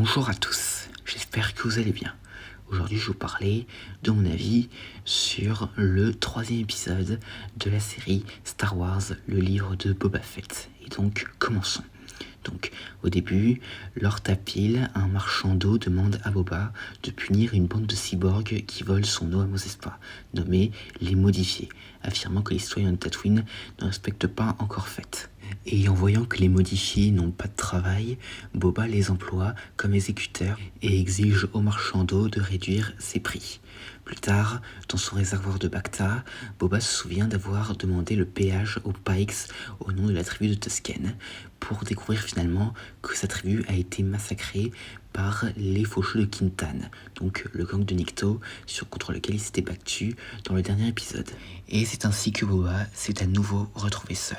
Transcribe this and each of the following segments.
Bonjour à tous, j'espère que vous allez bien. Aujourd'hui, je vais vous parler de mon avis sur le 3e épisode de la série Star Wars, le livre de Boba Fett. Et donc, commençons. Donc, au début, Lord Tapil, un marchand d'eau, demande à Boba de punir une bande de cyborgs qui volent son eau à Mos Espa, nommée les Modifiés, affirmant que les citoyens de Tatooine ne respectent pas encore Fett. Et en voyant que les Modifiés n'ont pas de travail, Boba les emploie comme exécuteurs et exige au marchand d'eau de réduire ses prix. Plus tard, dans son réservoir de Bacta, Boba se souvient d'avoir demandé le péage aux Pikes au nom de la tribu de Tusken, pour découvrir finalement que sa tribu a été massacrée par les faucheux de Kintan, donc le gang de Nikto contre lequel il s'était battu dans le dernier épisode. Et c'est ainsi que Boba s'est à nouveau retrouvé seul.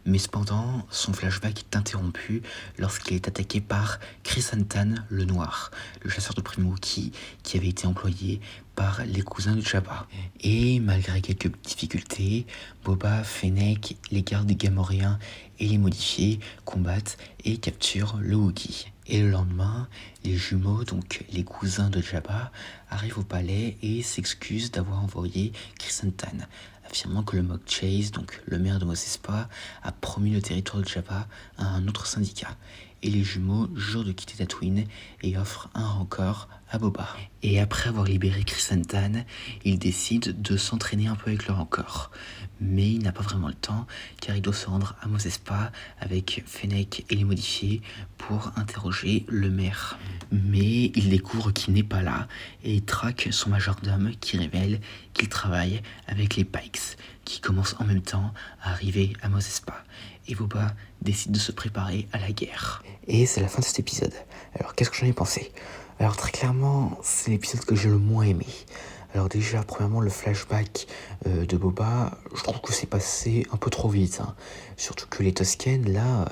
Mais cependant, son flashback est interrompu lorsqu'il est attaqué par Chrysantan le Noir, le chasseur de primes Wookiee qui avait été employé par les cousins de Jabba. Et malgré quelques difficultés, Boba, Fennec, les gardes des Gamorréens et les Modifiés combattent et capturent le Wookiee. Et le lendemain, les jumeaux, donc les cousins de Jabba, arrivent au palais et s'excusent d'avoir envoyé Chrysantan, affirmant que le Mog Chase, donc le maire de Mos Espa, a promis le territoire de Jabba à un autre syndicat. Et les jumeaux jurent de quitter Tatooine et offrent un rencor à Boba. Et après avoir libéré Chrysantan, ils décident de s'entraîner un peu avec le rencor. Mais il n'a pas vraiment le temps, car il doit se rendre à Mos Espa avec Fennec et les Modifiés pour interroger le maire. Mais il découvre qu'il n'est pas là et il traque son majordome qui révèle qu'il travaille avec les Pikes, qui commencent en même temps à arriver à Mos Espa. Et Boba décide de se préparer à la guerre. Et c'est la fin de cet épisode. Alors qu'est-ce que j'en ai pensé ? Alors très clairement, c'est l'épisode que j'ai le moins aimé. Alors déjà, premièrement, le flashback de Boba, je trouve que c'est passé un peu trop vite. Surtout que les Tusken, là,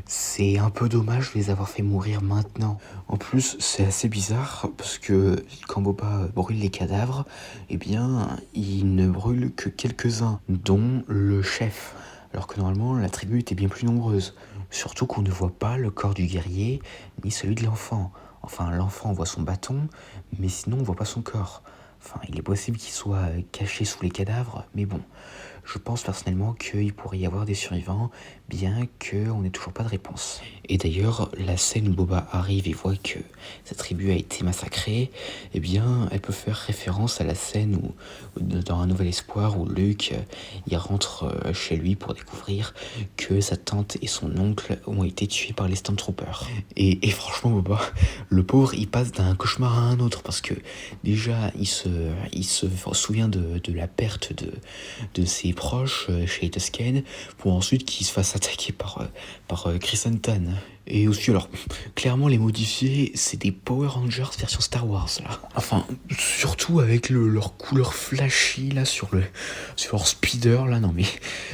c'est un peu dommage de les avoir fait mourir maintenant. En plus, c'est assez bizarre parce que quand Boba brûle les cadavres, eh bien, il ne brûle que quelques-uns, dont le chef. Alors que normalement, la tribu était bien plus nombreuse. Surtout qu'on ne voit pas le corps du guerrier, ni celui de l'enfant. Enfin, l'enfant voit son bâton, mais sinon on voit pas son corps. Enfin, il est possible qu'il soit caché sous les cadavres, mais bon, je pense personnellement qu'il pourrait y avoir des survivants, bien qu'on n'ait toujours pas de réponse. Et d'ailleurs, la scène où Boba arrive et voit que sa tribu a été massacrée, eh bien, elle peut faire référence à la scène où, dans Un Nouvel Espoir, où Luke, il rentre chez lui pour découvrir que sa tante et son oncle ont été tués par les Stormtroopers. Et franchement, Boba, le pauvre, il passe d'un cauchemar à un autre, parce que déjà, il se souvient de la perte de ses proches chez les Tusken, pour ensuite qu'il se fasse attaquer par Chrysantan. Et aussi, alors, clairement, les Modifiés, c'est des Power Rangers version Star Wars, là. Enfin, surtout avec leur couleur flashy, là, sur leur speeder, là, non mais,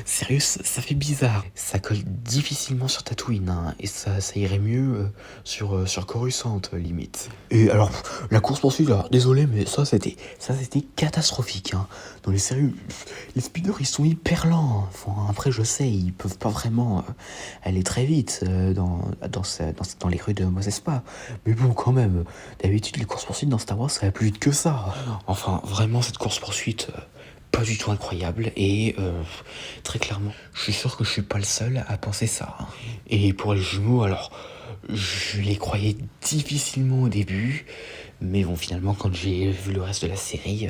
sérieux, ça fait bizarre. Ça colle difficilement sur Tatooine, et ça irait mieux sur Coruscant, limite. Et alors, la course-poursuite, là, désolé, mais ça, c'était catastrophique, Dans les séries, les speeders, ils sont hyper lents. Enfin, après, je sais, ils peuvent pas vraiment aller très vite dans les rues de Mos Espa. Mais bon, quand même, d'habitude, les courses-poursuites dans Star Wars, ça va plus vite que ça. Enfin, vraiment, cette course-poursuite, pas du tout incroyable. Et très clairement, je suis sûr que je suis pas le seul à penser ça. Et pour les jumeaux, alors, je les croyais difficilement au début. Mais bon, finalement, quand j'ai vu le reste de la série,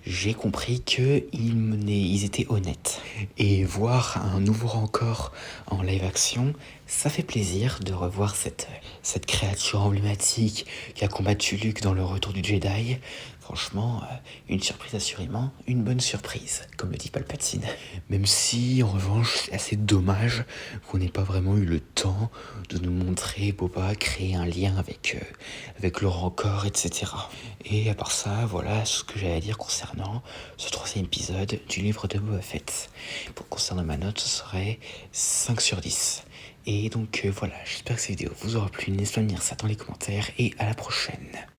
j'ai compris qu'ils étaient honnêtes. Et voir un nouveau Rancor en live action, ça fait plaisir de revoir cette créature emblématique qui a combattu Luke dans le Retour du Jedi. Franchement, une surprise assurément, une bonne surprise, comme le dit Palpatine. Même si, en revanche, c'est assez dommage qu'on n'ait pas vraiment eu le temps de nous montrer Boba créer un lien avec le Rancor, etc. Et à part ça, voilà ce que j'avais à dire concernant ce 3e épisode du livre de Boba Fett. Concernant ma note, ce serait 5 sur 10. Et donc voilà, j'espère que cette vidéo vous aura plu. N'hésitez pas à me dire ça dans les commentaires et à la prochaine.